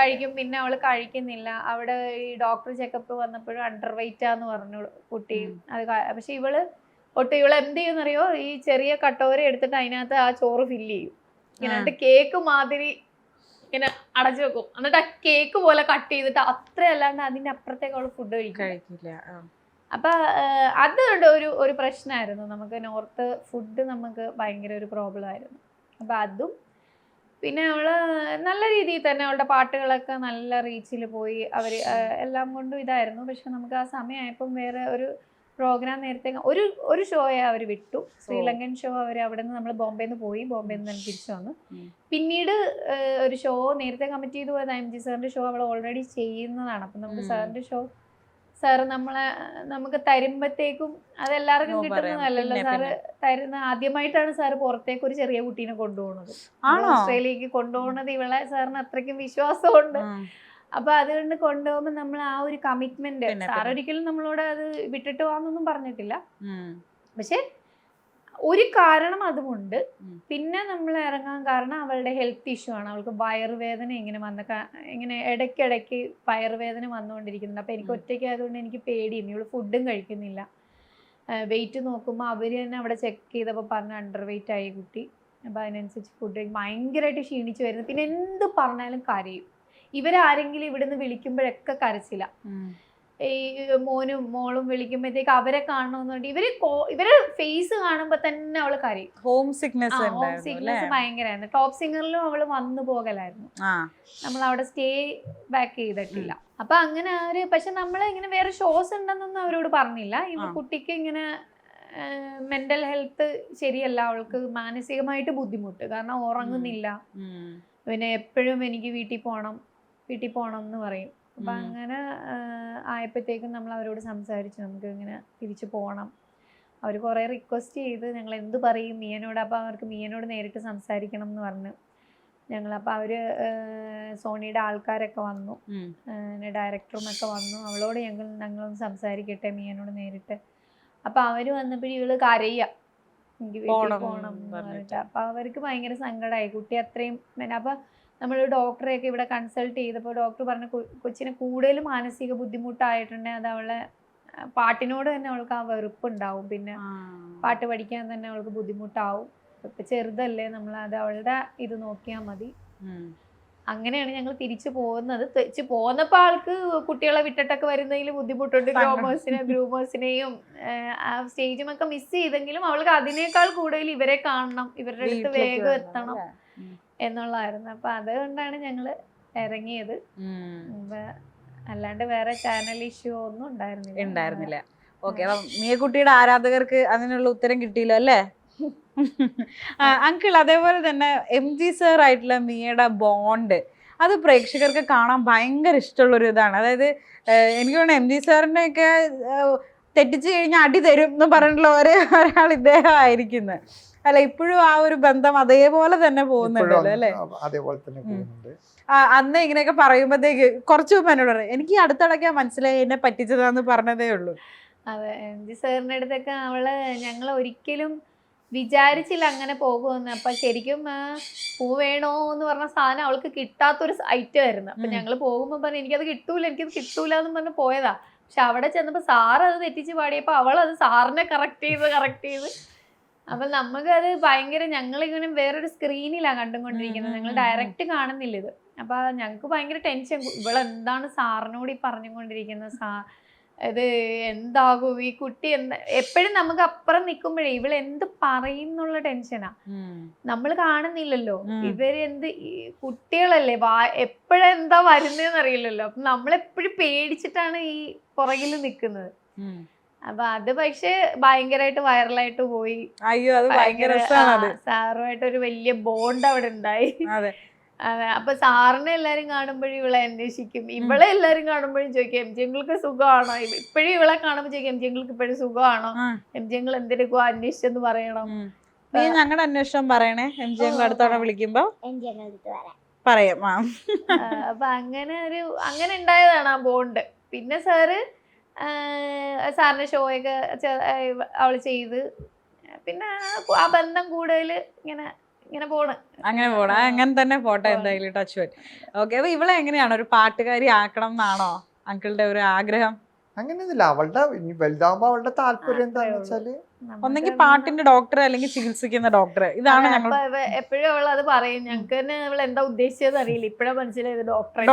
കഴിക്കും, പിന്നെ അവള് കഴിക്കുന്നില്ല. അവിടെ ഈ ഡോക്ടർ ചെക്കപ്പ് വന്നപ്പോഴും അണ്ടർ വെയിറ്റ് ആന്ന് പറഞ്ഞു കുട്ടി. അത് പക്ഷെ ഇവള് എന്ത് ചെയ്യുന്നറിയോ, ഈ ചെറിയ കട്ടോര എടുത്തിട്ട് അതിനകത്ത് ആ ചോറ് ഫില്ല് ചെയ്യും. ഇങ്ങനെ കേക്ക് മാതിരി ഇങ്ങനെ അടച്ചു വെക്കും. എന്നിട്ട് ആ കേക്ക് പോലെ കട്ട് ചെയ്തിട്ട് അത്രയല്ലാണ്ട് അതിന്റെ അപ്പുറത്തേക്ക് അവള് ഫുഡ് കഴിക്കില്ല. അപ്പൊ അത് ഒരു പ്രശ്നമായിരുന്നു നമുക്ക്. നോർത്ത് ഫുഡ് നമുക്ക് ഭയങ്കര ഒരു പ്രോബ്ലം ആയിരുന്നു. അപ്പൊ അതും പിന്നെ അവള് നല്ല രീതിയിൽ തന്നെ അവളുടെ പാട്ടുകളൊക്കെ നല്ല റീച്ചിൽ പോയി. അവര് എല്ലാം കൊണ്ടും ഇതായിരുന്നു. പക്ഷെ നമുക്ക് ആ സമയമായപ്പം വേറെ ഒരു പ്രോഗ്രാം നേരത്തെ ഒരു ഷോയെ അവർ വിട്ടു. ശ്രീലങ്കൻ ഷോ അവർ അവിടെ നിന്ന് നമ്മൾ ബോംബെയിൽ നിന്ന് പോയി, ബോംബെയിൽ നിന്ന് തന്നെ തിരിച്ചു വന്നു. പിന്നീട് ഒരു ഷോ നേരത്തെ കമ്മിറ്റ് ചെയ്ത് പോയത് MG സാറിന്റെ ഷോ അവൾ ഓൾറെഡി ചെയ്യുന്നതാണ്. അപ്പം നമുക്ക് സാറിന്റെ ഷോ സാറ് നമുക്ക് തരുമ്പത്തേക്കും അതെല്ലാവർക്കും കിട്ടുന്നതല്ലല്ലോ. സാറ് തരുന്ന ആദ്യമായിട്ടാണ് സാറ് പുറത്തേക്ക് ഒരു ചെറിയ കുട്ടീനെ കൊണ്ടുപോകുന്നത്. ഓസ്ട്രേലിയക്ക് കൊണ്ടുപോകുന്നത് ഇവളെ സാറിന് അത്രയ്ക്കും വിശ്വാസമുണ്ട്. അപ്പൊ അതുകൊണ്ട് കൊണ്ടുപോകുമ്പോ നമ്മൾ ആ ഒരു കമ്മിറ്റ്മെന്റ്, സാർ ഒരിക്കലും നമ്മളോട് അത് വിട്ടിട്ട് പോവാന്നൊന്നും പറഞ്ഞിട്ടില്ല. പക്ഷെ ഒരു കാരണം അതുമുണ്ട്. പിന്നെ നമ്മൾ ഇറങ്ങാൻ കാരണം അവളുടെ ഹെൽത്ത് ഇഷ്യൂ ആണ്. അവൾക്ക് വയറുവേദന ഇങ്ങനെ ഇടയ്ക്കിടയ്ക്ക് വയറുവേദന വന്നുകൊണ്ടിരിക്കുന്നുണ്ട്. അപ്പൊ എനിക്ക് ഒറ്റയ്ക്ക് ആയതുകൊണ്ട് എനിക്ക് പേടിയും. ഇവള് ഫുഡും കഴിക്കുന്നില്ല. വെയിറ്റ് നോക്കുമ്പോൾ അവര് തന്നെ അവിടെ ചെക്ക് ചെയ്തപ്പോൾ പറഞ്ഞ അണ്ടർ വെയിറ്റ് ആയി കുട്ടി. അപ്പൊ അതിനനുസരിച്ച് ഫുഡ് ഭയങ്കരമായിട്ട് ക്ഷീണിച്ചു വരുന്നു. പിന്നെ എന്ത് പറഞ്ഞാലും കരയും. ഇവരാരെങ്കിലും ഇവിടുന്ന് വിളിക്കുമ്പോഴൊക്കെ കരച്ചില്ല. ഈ മോനും മോളും വിളിക്കുമ്പോഴത്തേക്ക് അവരെ കാണണമെന്നുണ്ട്. ഇവരെ ഫേസ് കാണുമ്പോ തന്നെ അവള് കരയും. ഹോം സിക്നെസ് ഭയങ്കരമായിരുന്നു. ടോപ്പ് സിംഗറിലും അവള് വന്നു പോകലായിരുന്നു. നമ്മൾ അവിടെ സ്റ്റേ ബാക്ക് ചെയ്തിട്ടില്ല. അപ്പൊ അങ്ങനെ പക്ഷെ നമ്മള് ഇങ്ങനെ വേറെ ഷോസ് ഉണ്ടെന്നൊന്നും അവരോട് പറഞ്ഞില്ല. ഈ കുട്ടിക്ക് ഇങ്ങനെ മെന്റൽ ഹെൽത്ത് ശരിയല്ല, അവൾക്ക് മാനസികമായിട്ട് ബുദ്ധിമുട്ട്. കാരണം ഉറങ്ങുന്നില്ല, പിന്നെ എപ്പോഴും എനിക്ക് വീട്ടിൽ പോകണം എന്ന് പറയും. അപ്പൊ അങ്ങനെ ആയപ്പോഴത്തേക്കും നമ്മൾ അവരോട് സംസാരിച്ചു, നമുക്ക് ഇങ്ങനെ തിരിച്ചു പോകണം. അവർ കുറെ റിക്വസ്റ്റ് ചെയ്ത് ഞങ്ങൾ എന്ത് പറയും മിയനോട്. അപ്പൊ അവർക്ക് മിയനോട് നേരിട്ട് സംസാരിക്കണം എന്ന് പറഞ്ഞു ഞങ്ങൾ. അപ്പൊ അവര് സോണിയുടെ ആൾക്കാരൊക്കെ വന്നു, ഡയറക്ടറും ഒക്കെ വന്നു. അവളോട് ഞങ്ങളൊന്ന് സംസാരിക്കട്ടെ മിയനോട് നേരിട്ട്. അപ്പൊ അവര് വന്നപ്പോഴും ഇവള് കരയുക, എനിക്ക് വീട്ടിൽ പോകണം എന്ന് പറഞ്ഞിട്ട്. അപ്പൊ അവർക്ക് ഭയങ്കര സങ്കടമായി. കുട്ടി അത്രയും അപ്പൊ നമ്മൾ ഡോക്ടറെയൊക്കെ ഇവിടെ കൺസൾട്ട് ചെയ്തപ്പോൾ ഡോക്ടർ പറഞ്ഞു കൊച്ചിന് കൂടുതൽ മാനസിക ബുദ്ധിമുട്ടായിട്ടുണ്ടെങ്കിൽ അത് അവളെ പാട്ടിനോട് തന്നെ അവൾക്ക് ആ വെറുപ്പുണ്ടാവും. പിന്നെ പാട്ട് പഠിക്കാൻ തന്നെ അവൾക്ക് ബുദ്ധിമുട്ടാവും. ഇപ്പൊ ചെറുതല്ലേ, നമ്മൾ അത് അവളുടെ ഇത് നോക്കിയാൽ മതി. അങ്ങനെയാണ് ഞങ്ങൾ തിരിച്ചു പോകുന്നത്. തിരിച്ചു പോന്നപ്പോൾ ആൾക്ക് കുട്ടികളെ വിട്ടിട്ടൊക്കെ വരുന്നതിൽ ബുദ്ധിമുട്ടുണ്ട്. ഗ്രൂമേഴ്സിനെയും സ്റ്റേജുമൊക്കെ മിസ് ചെയ്തെങ്കിലും അവൾക്ക് അതിനേക്കാൾ കൂടുതൽ ഇവരെ കാണണം, ഇവരുടെ അടുത്ത് വേഗം എത്തണം എന്നുള്ളതായിരുന്നു. അപ്പൊ അതുകൊണ്ടാണ് ഞങ്ങള് ഇറങ്ങിയത്. അല്ലാണ്ട് വേറെ ചാനൽ ഇഷ്യൂ ഒന്നും ഉണ്ടായിരുന്നില്ല. ഓക്കെ, മിയക്കുട്ടിയുടെ ആരാധകർക്ക് അതിനുള്ള ഉത്തരം കിട്ടിയല്ലോ അല്ലേ? അങ്കിൾ, അതേപോലെ തന്നെ MG സാർ ആയിട്ടുള്ള മിയയുടെ ബോണ്ട് അത് പ്രേക്ഷകർക്ക് കാണാൻ ഭയങ്കര ഇഷ്ടമുള്ളൊരു ഇതാണ്. അതായത് എനിക്ക് തോന്നുന്നു MG സാറിനെ ഒക്കെ തെറ്റിച്ച് കഴിഞ്ഞാൽ അടി തരും എന്ന് പറഞ്ഞിട്ടുള്ള ഒരാൾ ഇദ്ദേഹം ആയിരിക്കുന്നത് അല്ല? ഇപ്പോഴും ആ ഒരു ബന്ധം അതേപോലെ തന്നെ പോകുന്നുണ്ടല്ലോ അല്ലേ? അതേപോലെ തന്നെ പോകുന്നുണ്ട്. അന്ന് ഇങ്ങനെയൊക്കെ പറയുമ്പോഴത്തേക്ക് കുറച്ച് മുമ്പ് എന്നോട് പറയും, എനിക്ക് അടുത്തിടയ്ക്കാ മനസ്സിലായി എന്നെ പറ്റിച്ചതാന്ന് പറഞ്ഞതേ ഉള്ളൂ. അതെ, MG സാറിന്റെ അടുത്തൊക്കെ ഞങ്ങൾ ഒരിക്കലും വിചാരിച്ചില്ല അങ്ങനെ പോകുമെന്ന്. അപ്പൊ ശരിക്കും പൂ വേണോ എന്ന് പറഞ്ഞ സാധനം അവൾക്ക് കിട്ടാത്തൊരു ഐറ്റം ആയിരുന്നു. അപ്പൊ ഞങ്ങൾ പോകുമ്പോ പറഞ്ഞു എനിക്കത് കിട്ടൂല എന്ന് പറഞ്ഞ് പോയതാ. പക്ഷെ അവിടെ ചെന്നപ്പോ സാറ് അത് തെറ്റിച്ച് പാടിയപ്പോ അവളത് സാറിനെ കറക്റ്റ് ചെയ്ത് അപ്പൊ നമുക്കത് ഭയങ്കര, ഞങ്ങളിങ്ങനെ വേറൊരു സ്ക്രീനിലാണ് കണ്ടുകൊണ്ടിരിക്കുന്നത്, ഞങ്ങൾ ഡയറക്റ്റ് കാണുന്നില്ല ഇത്. അപ്പൊ ഞങ്ങൾക്ക് ഭയങ്കര ടെൻഷൻ, ഇവളെന്താണ് സാറിനോട് ഈ പറഞ്ഞുകൊണ്ടിരിക്കുന്നത്, ഇത് എന്താകും ഈ കുട്ടി എപ്പോഴും നമുക്ക് അപ്പുറം നിൽക്കുമ്പോഴേ ഇവൾ എന്ത് പറയുന്നുള്ള ടെൻഷനാ. നമ്മൾ കാണുന്നില്ലല്ലോ, ഇവരെന്ത് കുട്ടികളല്ലേ, എപ്പോഴെന്താ വരുന്നതെന്ന് അറിയില്ലല്ലോ. അപ്പൊ നമ്മളെപ്പോഴും പേടിച്ചിട്ടാണ് ഈ പുറകിൽ നിൽക്കുന്നത്. അപ്പൊ അത് പക്ഷെ ഭയങ്കരമായിട്ട് വൈറലായിട്ട് പോയി. അയ്യോ, അത് ഭയങ്കര സാറുമായിട്ട് ഒരു വലിയ ബോണ്ട് അവിടെ ഉണ്ടായി. അതെ, അപ്പൊ സാറിനെ എല്ലാരും കാണുമ്പോഴും ഇവളെ അന്വേഷിക്കും, ഇവളെ എല്ലാരും കാണുമ്പോഴും ചോദിക്കും MG അങ്കിൾക്ക് സുഖമാണോ. ഇപ്പോഴും ഇവളെ കാണുമ്പോ ചോദിക്കും MG അങ്കിൾക്ക് ഇപ്പോഴും സുഖമാണോ, MG അങ്കിൾ എന്തിനൊക്കെ അന്വേഷിച്ചെന്ന് പറയണം. നീ ഞങ്ങളുടെ അന്വേഷണം പറയണേ, MG അങ്കിൾ അടുത്തോടെ വിളിക്കുമ്പോ പറയാം. അപ്പൊ അങ്ങനെ ഉണ്ടായതാണ് ആ ബോണ്ട്. പിന്നെ സാറ് സാറിന്റെ ഷോയൊക്കെ അവള് ചെയ്ത് പിന്നെ ആ ബന്ധം കൂടുതൽ ഇങ്ങനെ ഇങ്ങനെ പോണ്. അങ്ങനെ പോണം, അങ്ങനെ തന്നെ പോട്ടെ എന്തായാലും. ടച്ച് വരും. ഓക്കെ, അപ്പൊ ഇവളെ എങ്ങനെയാണ് ഒരു പാട്ടുകാരി ആക്കണം എന്നാണോ അങ്കിളുടെ ഒരു ആഗ്രഹം? അങ്ങനെയൊന്നുമില്ല, അവളുടെ ഇനി വലുതാവുമ്പോ അവളുടെ താല്പര്യം എന്താന്ന് വെച്ചാല് ഒന്നെങ്കിൽ പാട്ടിന്റെ ഡോക്ടർ അല്ലെങ്കിൽ ചികിത്സിക്കുന്ന ഡോക്ടർ. ഇതാണ് ഞങ്ങൾ എപ്പോഴും അവൾ അത് പറയും. ഞങ്ങൾക്ക് തന്നെ അവൾ എന്താ ഉദ്ദേശിച്ചത് അറിയില്ല, ഇപ്പഴാ മനസ്സിലായത് ഡോക്ടറെ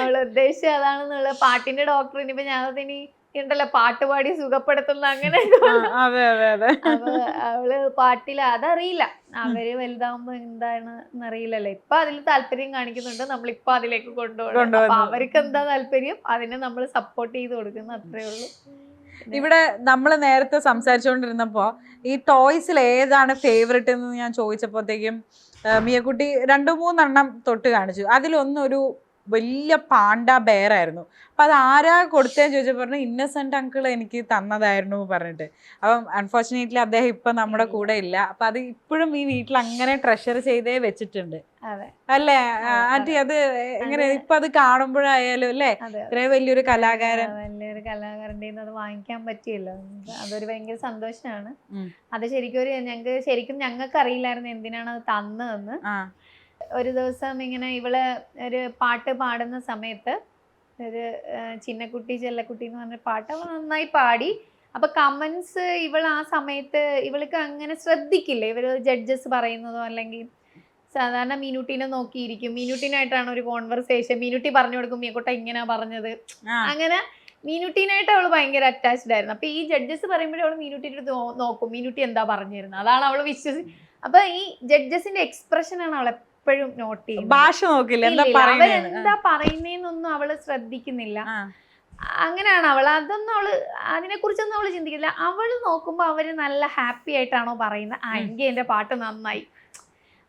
അവൾ ഉദ്ദേശിച്ചത് അതാണെന്നുള്ള. പാട്ടിന്റെ ഡോക്ടർ ഇനിയിപ്പോ ഞാനതിനി ഉണ്ടല്ലോ പാട്ടുപാടി സുഖപ്പെടുത്തുന്ന അങ്ങനെ. അപ്പൊ അവള് പാട്ടിൽ അതറിയില്ല, അവര് വലുതാവുമ്പോ എന്താണ് എന്നറിയില്ലല്ലോ. ഇപ്പൊ അതിൽ താല്പര്യം കാണിക്കുന്നുണ്ട്, നമ്മളിപ്പൊ അതിലേക്ക് കൊണ്ടുപോകണം. അപ്പൊ അവർക്ക് എന്താ താല്പര്യം അതിനെ നമ്മൾ സപ്പോർട്ട് ചെയ്ത് കൊടുക്കുന്നു, അത്രേ ഉള്ളൂ. ഇവിടെ നമ്മൾ നേരത്തെ സംസാരിച്ചുകൊണ്ടിരുന്നപ്പോ ഈ ടോയ്സിൽ ഏതാണ് ഫേവറേറ്റ് എന്ന് ഞാൻ ചോദിച്ചപ്പോഴത്തേക്കും മിയക്കുട്ടി 2-3 തൊട്ട് കാണിച്ചു. അതിലൊന്നൊരു വലിയ പാണ്ട ബെയറായിരുന്നു. അപ്പം അത് ആരാ കൊടുത്തതെന്ന് ചോദിച്ചപ്പോൾ പറഞ്ഞു ഇന്നസെന്റ് അങ്കിൾ എനിക്ക് തന്നതായിരുന്നു പറഞ്ഞിട്ട്. അപ്പം അൺഫോർച്ചുനേറ്റ്ലി അദ്ദേഹം ഇപ്പം നമ്മുടെ കൂടെ ഇല്ല. അപ്പം അത് ഇപ്പോഴും ഈ വീട്ടിൽ അങ്ങനെ ട്രഷർ ചെയ്തേ വെച്ചിട്ടുണ്ട് അല്ലേ ആന്റി? അത് എങ്ങനെ ഇപ്പൊ അത് കാണുമ്പോഴായാലും അല്ലേ, ഇത്രയും വലിയൊരു കലാകാരൻ്റെ അത് വാങ്ങിക്കാൻ പറ്റിയല്ലോ, അതൊരു ഭയങ്കര സന്തോഷമാണ്. അത് ശരിക്കും ഞങ്ങൾക്ക് അറിയില്ലായിരുന്നു എന്തിനാണ് അത് തന്നതെന്ന്. ഒരു ദിവസം ഇങ്ങനെ ഇവള് ഒരു പാട്ട് പാടുന്ന സമയത്ത് ഒരു ചിന്നക്കുട്ടി ചെല്ലക്കുട്ടി എന്ന് പറഞ്ഞ പാട്ട് അവൾ നന്നായി പാടി. അപ്പൊ കമന്റ്സ് ഇവൾ ആ സമയത്ത് ഇവൾക്ക് അങ്ങനെ ശ്രദ്ധിക്കില്ലേ, ഇവര് ജഡ്ജസ് പറയുന്നതോ അല്ലെങ്കിൽ സാധാരണ മീനുട്ടീനെ നോക്കിയിരിക്കും. മീനുട്ടീനായിട്ടാണ് ഒരു കോൺവെർസേഷൻ, മീനുട്ടി പറഞ്ഞു കൊടുക്കും മീക്കുട്ട ഇങ്ങനെയാ പറഞ്ഞത്. അങ്ങനെ മീനുട്ടീനായിട്ട് അവള് ഭയങ്കര അറ്റാച്ച്ഡ് ആയിരുന്നു. അപ്പൊ ഈ ജഡ്ജസ് പറയുമ്പോഴും അവള് മീനുട്ടിയുടെ നോക്കും, മീനുട്ടി എന്താ പറഞ്ഞിരുന്നത്, അതാണ് അവള് അപ്പൊ ഈ ജഡ്ജസിന്റെ എക്സ്പ്രഷൻ ആണ് അവളെ എപ്പോഴും നോട്ട് ചെയ്യുന്നത്. ഭാഷ നോക്കില്ല, അവരെന്താ പറയുന്നതെന്നൊന്നും അവള് ശ്രദ്ധിക്കുന്നില്ല. അങ്ങനെയാണ് അവൾ. അതൊന്നും അവള് അതിനെ കുറിച്ചൊന്നും അവള് ചിന്തിക്കില്ല. അവള് നോക്കുമ്പോ അവര് നല്ല ഹാപ്പി ആയിട്ടാണോ പറയുന്നത്, എങ്കിൽ എന്റെ പാട്ട് നന്നായി.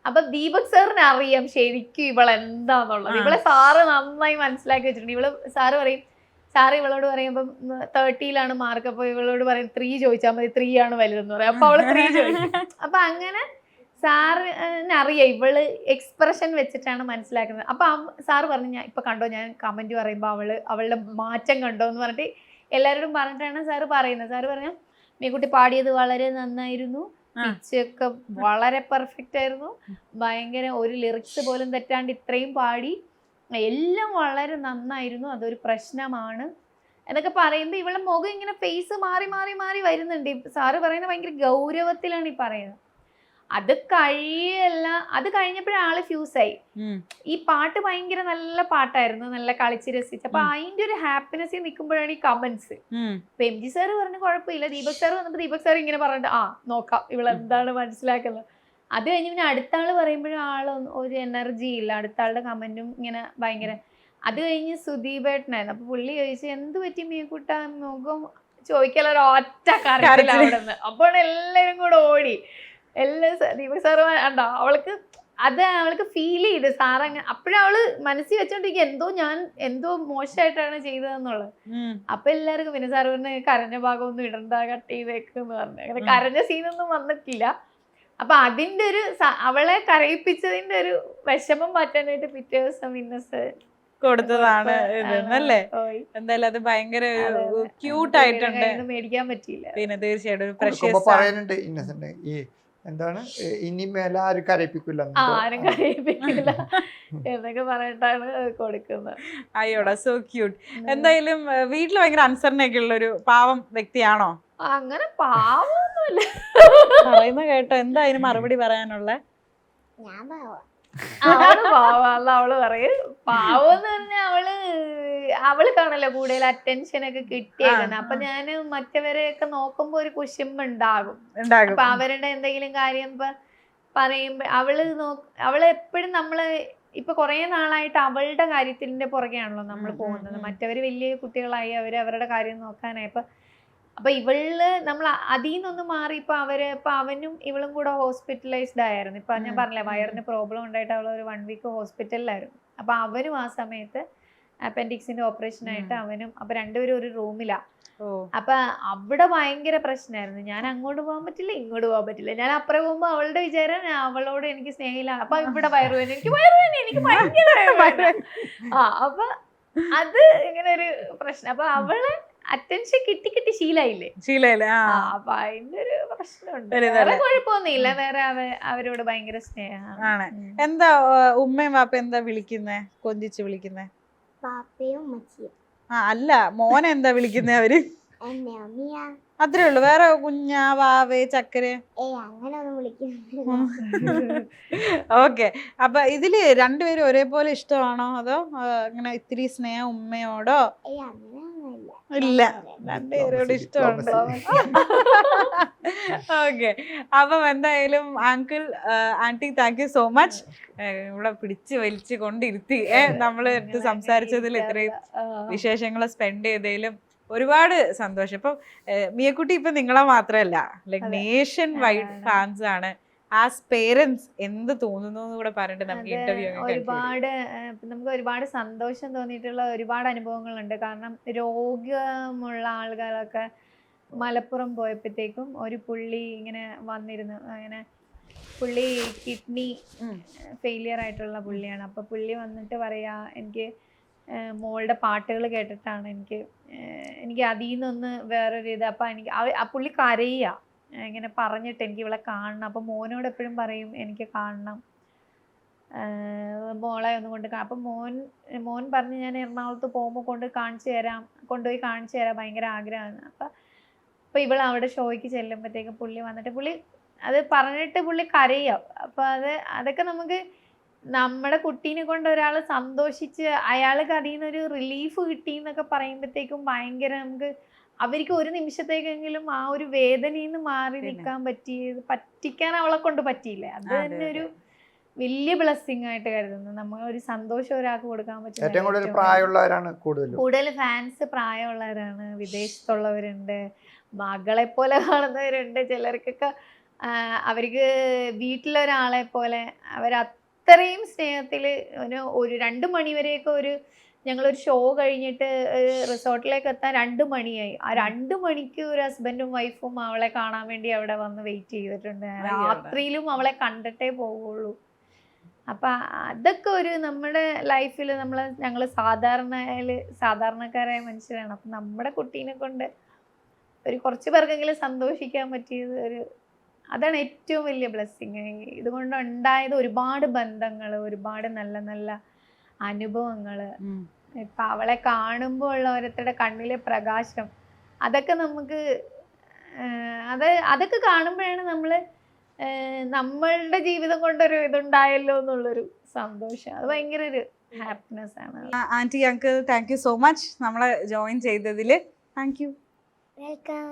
അപ്പൊ ദീപക് സാറിന് അറിയാം ശരിക്കും ഇവളെന്താന്നുള്ളത്. ഇവളെ സാറ് നന്നായി മനസ്സിലാക്കി വെച്ചിട്ടുണ്ട്. ഇവള് സാറ് പറയും, സാറ് ഇവളോട് പറയുമ്പം 30 മാർക്ക്, അപ്പൊ ഇവളോട് പറയും 3 ചോദിച്ചാൽ മതി, 3 ആണ് വലുതെന്ന് പറയും. അപ്പൊ അവള് 3 ചോദിക്കും. അപ്പൊ അങ്ങനെ സാറിനറിയാം ഇവള് എക്സ്പ്രഷൻ വെച്ചിട്ടാണ് മനസ്സിലാക്കുന്നത്. അപ്പൊ സാറ് പറഞ്ഞു, ഞാൻ ഇപ്പൊ കണ്ടോ, ഞാൻ കമന്റ് പറയുമ്പോ അവളുടെ മാറ്റം കണ്ടോ എന്ന് പറഞ്ഞിട്ട് എല്ലാവരോടും പറഞ്ഞിട്ടാണ് സാറ് പറയുന്നത്. സാറ് പറഞ്ഞു മീക്കുട്ടി പാടിയത് വളരെ നന്നായിരുന്നു, പിച്ചൊക്കെ വളരെ പെർഫെക്റ്റ് ആയിരുന്നു, ഭയങ്കര ഒരു ലിറിക്സ് പോലും തെറ്റാണ്ട് ഇത്രയും പാടി, എല്ലാം വളരെ നന്നായിരുന്നു, അതൊരു പ്രശ്നമാണ് എന്നൊക്കെ പറയുമ്പോൾ ഇവളുടെ മുഖം ഇങ്ങനെ ഫേസ് മാറി മാറി മാറി വരുന്നുണ്ട്. സാറ് പറയുന്നത് ഭയങ്കര ഗൗരവത്തിലാണ് ഈ പറയുന്നത്. അത് കഴിഞ്ഞപ്പോഴേ ആള് ഫ്യൂസായി. ഈ പാട്ട് ഭയങ്കര നല്ല പാട്ടായിരുന്നു, നല്ല കളിച്ച് രസിച്ച്. അപ്പൊ അതിന്റെ ഒരു ഹാപ്പിനെസ് നിൽക്കുമ്പോഴാണ് ഈ കമന്റ്സ്. ഇപ്പൊ MG സാറ് പറഞ്ഞു കുഴപ്പമില്ല, ദീപക് സാർ വന്നപ്പോ ദീപക് സാർ ഇങ്ങനെ പറഞ്ഞിട്ട് നോക്കാം ഇവളെന്താണ് മനസ്സിലാക്കുന്നത്. അത് കഴിഞ്ഞ് പിന്നെ അടുത്ത ആള് പറയുമ്പോഴും ഒരു എനർജി ഇല്ല, അടുത്ത ആളുടെ കമന്റും ഇങ്ങനെ ഭയങ്കര. അത് കഴിഞ്ഞ് സുദീപേട്ടനായിരുന്നു. അപ്പൊ പുള്ളി ചോദിച്ചു എന്ത് പറ്റി മീക്കുട്ട മുഖം ചോദിക്കാൻ ഒറ്റ കരച്ചിൽ അവിടെ നിന്ന്. അപ്പോൾ എല്ലാവരും കൂടെ ഓടി. ദീപക് സാറ് ഉണ്ടോ അവൾക്ക് ഫീൽ ചെയ്ത് സാറങ്ങ്. അപ്പോഴും അവള് മനസ്സിൽ വെച്ചോണ്ടിരിക്കുക എന്തോ മോശമായിട്ടാണ് ചെയ്തതെന്നുള്ളത്. അപ്പൊ എല്ലാവർക്കും പിന്നെ സാറ് പറഞ്ഞ കരഞ്ഞ ഭാഗമൊന്നും ഇടണ്ട, കട്ട് ചെയ്തേക്കെന്ന് പറഞ്ഞു. അങ്ങനെ കരഞ്ഞ സീനൊന്നും വന്നിട്ടില്ല. അപ്പൊ അതിന്റെ ഒരു അവളെ കരയിപ്പിച്ചതിന്റെ ഒരു വിഷമം മാറ്റാനായിട്ട് പിറ്റേ ദിവസം കൊടുത്തതാണ് ഇതെന്നല്ലേ. എന്തായാലും അത് ഭയങ്കര ക്യൂട്ട് ആയിട്ടുണ്ട്, മേടിക്കാൻ പറ്റിയില്ല. പിന്നെ തീർച്ചയായിട്ടും പറയാനുണ്ട് ഇന്നസെന്റ് ഈ എന്താണ് ഇനി മേലെ ആരും കരയിപ്പിക്കില്ല എന്നൊക്കെ പറഞ്ഞിട്ടാണ് കൊടുക്കുന്നത്. അയ്യോടാ സോ ക്യൂട്ട്. എന്തായാലും വീട്ടിൽ ഭയങ്കര അൻസറിനൊക്കെ ഉള്ള ഒരു പാവം വ്യക്തിയാണോ? അങ്ങനെ പാവൊന്നുമില്ല പറയുന്ന കേട്ടോ. എന്താ അതിന് മറുപടി പറയാനുള്ള? അവള് പറയും പാവെന്ന് പറഞ്ഞാൽ അവൾക്കാണല്ലോ കൂടുതൽ അറ്റൻഷൻ ഒക്കെ കിട്ടിയേക്കുന്നത്. അപ്പൊ ഞാന് മറ്റവരെയൊക്കെ നോക്കുമ്പോ ഒരു കുശുമ്പ് ഉണ്ടാകും. അപ്പൊ അവരുടെ എന്തെങ്കിലും കാര്യം പറയുമ്പോ അവള് എപ്പോഴും നമ്മള് ഇപ്പൊ കുറെ നാളായിട്ട് അവളുടെ കാര്യത്തിന്റെ പുറകെയാണല്ലോ നമ്മൾ പോകുന്നത്. മറ്റവര് വലിയ കുട്ടികളായി അവരുടെ കാര്യം നോക്കാനായി. അപ്പൊ ഇവള് നമ്മൾ അതിൽ നിന്നൊന്ന് മാറി ഇപ്പൊ അവനും ഇവളും കൂടെ ഹോസ്പിറ്റലൈസ്ഡ് ആയിരുന്നു. ഇപ്പൊ ഞാൻ പറഞ്ഞില്ലേ വയറിന് പ്രോബ്ലം ഉണ്ടായിട്ട് അവൾ ഒരു 1 വീക്ക് ഹോസ്പിറ്റലിലായിരുന്നു. അപ്പൊ അവനും ആ സമയത്ത് അപ്പൻഡിക്സിന്റെ ഓപ്പറേഷൻ ആയിട്ട് അവനും. അപ്പൊ രണ്ടുപേരും ഒരു റൂമിലാ. അപ്പൊ അവിടെ ഭയങ്കര പ്രശ്നമായിരുന്നു. ഞാൻ അങ്ങോട്ട് പോകാൻ പറ്റില്ല, ഇങ്ങോട്ട് പോകാൻ പറ്റില്ല. ഞാൻ അപ്പുറം പോകുമ്പോ അവളുടെ വിചാരം അവളോട് എനിക്ക് സ്നേഹമില്ല. അപ്പൊ ഇവിടെ വയറുവേദന, എനിക്ക് വയറുവേദന, എനിക്ക് ഭയങ്കര അപ്പൊ അത് ഇങ്ങനെ ഒരു പ്രശ്നം. അപ്പൊ അവളെ അറ്റൻഷൻ കിട്ടി ശീലായില്ലേ. അപ്പൊ അതിന്റെ ഒരു പ്രശ്നമുണ്ട്. വേറെ കുഴപ്പമൊന്നുമില്ല. വേറെ അവരോട് ഭയങ്കര സ്നേഹമാണ്. എന്താ ഉമ്മയും വാപ്പ എന്താ വിളിക്കുന്നേ, കൊഞ്ചിച്ച് വിളിക്കുന്നേ? പാപ്പയും ഉമ്മച്ചിയും. അല്ല, മോനെ എന്താ വിളിക്കുന്നേ അവര്? അത്രേ ഉള്ളു, വേറെ കുഞ്ഞാ വാവേ ചക്കര അങ്ങനെ ഒന്നും വിളിക്കുന്നില്ല. ഓക്കെ. അപ്പൊ ഇതില് രണ്ടുപേരും ഒരേപോലെ ഇഷ്ടമാണോ, അതോ അങ്ങനെ ഇത്തിരി സ്നേഹം ഉമ്മയോടോ? ഇല്ല, രണ്ടുപേരോട് ഇഷ്ടമുണ്ട്. ഓക്കെ. അപ്പം എന്തായാലും uncle anti thank you so much. ഇവിടെ പിടിച്ച് വലിച്ച് കൊണ്ടിരുത്തി നമ്മള് സംസാരിച്ചതിൽ ഇത്രയും വിശേഷങ്ങൾ സ്പെൻഡ് ചെയ്തതിലും ഒരുപാട് സന്തോഷം. ഇപ്പം മിയക്കുട്ടി ഇപ്പൊ നിങ്ങളെ മാത്രല്ല, ലൈക് നേഷൻ വൈഡ് ഫാൻസ് ആണ്. ആസ് പേരൻസ് എന്ത് തോന്നുന്നു കൂടെ പറഞ്ഞിട്ട് നമുക്ക് ഇന്റർവ്യൂ നമുക്ക് ഒരുപാട് സന്തോഷം തോന്നിയിട്ടുള്ള ഒരുപാട് അനുഭവങ്ങളുണ്ട്. കാരണം രോഗമുള്ള ആളുകളൊക്കെ മലപ്പുറം പോയപ്പോഴത്തേക്കും ഒരു പുള്ളി ഇങ്ങനെ വന്നിരുന്നു. അങ്ങനെ പുള്ളി കിഡ്നി ഫെയിലിയർ ആയിട്ടുള്ള പുള്ളിയാണ്. അപ്പൊ പുള്ളി വന്നിട്ട് പറയാ, എനിക്ക് മോളുടെ പാട്ടുകൾ കേട്ടിട്ടാണ് എനിക്ക് അതിൽ നിന്നൊന്ന് വേറൊരു ഇത്. അപ്പൊ എനിക്ക് ആ പുള്ളി കരയുക ഇങ്ങനെ പറഞ്ഞിട്ട്, എനിക്ക് ഇവളെ കാണണം. അപ്പൊ മോനോട് എപ്പോഴും പറയും എനിക്ക് കാണണം, മോളെ ഒന്നും കൊണ്ട് അപ്പം മോൻ പറഞ്ഞ് ഞാൻ എറണാകുളത്ത് പോകുമ്പോൾ കൊണ്ടുപോയി കാണിച്ചു തരാം, ഭയങ്കര ആഗ്രഹമാണ്. അപ്പൊ ഇവൾ അവിടെ ഷോയ്ക്ക് ചെല്ലുമ്പോഴത്തേക്കും പുള്ളി വന്നിട്ട് അത് പറഞ്ഞിട്ട് പുള്ളി കരയുക. അപ്പൊ അതൊക്കെ നമുക്ക് നമ്മുടെ കുട്ടീനെ കൊണ്ട് ഒരാൾ സന്തോഷിച്ച് അയാൾക്ക് അതിൽ നിന്നൊരു റിലീഫ് കിട്ടി എന്നൊക്കെ പറയുമ്പോഴത്തേക്കും ഭയങ്കര നമുക്ക് അവർക്ക് ഒരു നിമിഷത്തേക്കെങ്കിലും ആ ഒരു വേദനയിൽ നിന്ന് മാറി നിൽക്കാൻ പറ്റിക്കാൻ അവളെ കൊണ്ട് പറ്റിയില്ലേ. അത് തന്നെ ഒരു വലിയ ബ്ലെസ്സിങ് ആയിട്ട് കരുതുന്നു. നമ്മൾ ഒരു സന്തോഷം ഒരാൾക്ക് കൊടുക്കാൻ പറ്റും. കൂടുതൽ ഫാൻസ് പ്രായമുള്ളവരാണ്, വിദേശത്തുള്ളവരുണ്ട്, മകളെ പോലെ കാണുന്നവരുണ്ട്. ചിലർക്കൊക്കെ അവർക്ക് വീട്ടിലൊരാളെ പോലെ അവരത്രയും സ്നേഹത്തിൽ ഒരു 2 മണി വരെയൊക്കെ ഞങ്ങളൊരു ഷോ കഴിഞ്ഞിട്ട് റിസോർട്ടിലേക്ക് എത്താൻ 2 മണിയായി. ആ 2 മണിക്ക് ഒരു ഹസ്ബൻഡും വൈഫും അവളെ കാണാൻ വേണ്ടി അവിടെ വന്ന് വെയിറ്റ് ചെയ്തിട്ടുണ്ട്. രാത്രിയിലും അവളെ കണ്ടിട്ടേ പോവുള്ളൂ. അപ്പൊ അതൊക്കെ നമ്മുടെ ലൈഫിൽ ഞങ്ങൾ സാധാരണക്കാരായ മനുഷ്യരാണ്. അപ്പൊ നമ്മുടെ കുട്ടീനെ കൊണ്ട് കുറച്ച് പേർക്കെങ്കിലും സന്തോഷിക്കാൻ പറ്റിയത് അതാണ് ഏറ്റവും വലിയ ബ്ലെസ്സിങ്. ഇതുകൊണ്ട് ഉണ്ടായത് ഒരുപാട് ബന്ധങ്ങൾ, ഒരുപാട് നല്ല നല്ല അനുഭവങ്ങള്. ഇപ്പൊ അവളെ കാണുമ്പോൾ ഉള്ള ഓരോരുത്തരുടെ കണ്ണിലെ പ്രകാശം, അതൊക്കെ നമുക്ക് അതൊക്കെ കാണുമ്പോഴാണ് നമ്മളുടെ ജീവിതം കൊണ്ടൊരു ഇതുണ്ടായല്ലോ എന്നുള്ളൊരു സന്തോഷം. അത് ഭയങ്കര ഒരു ഹാപ്പിനെസ് ആണ്. Aunty uncle thank you so much നമ്മളെ ജോയിൻ ചെയ്തതില്. Thank you. വെൽക്കം.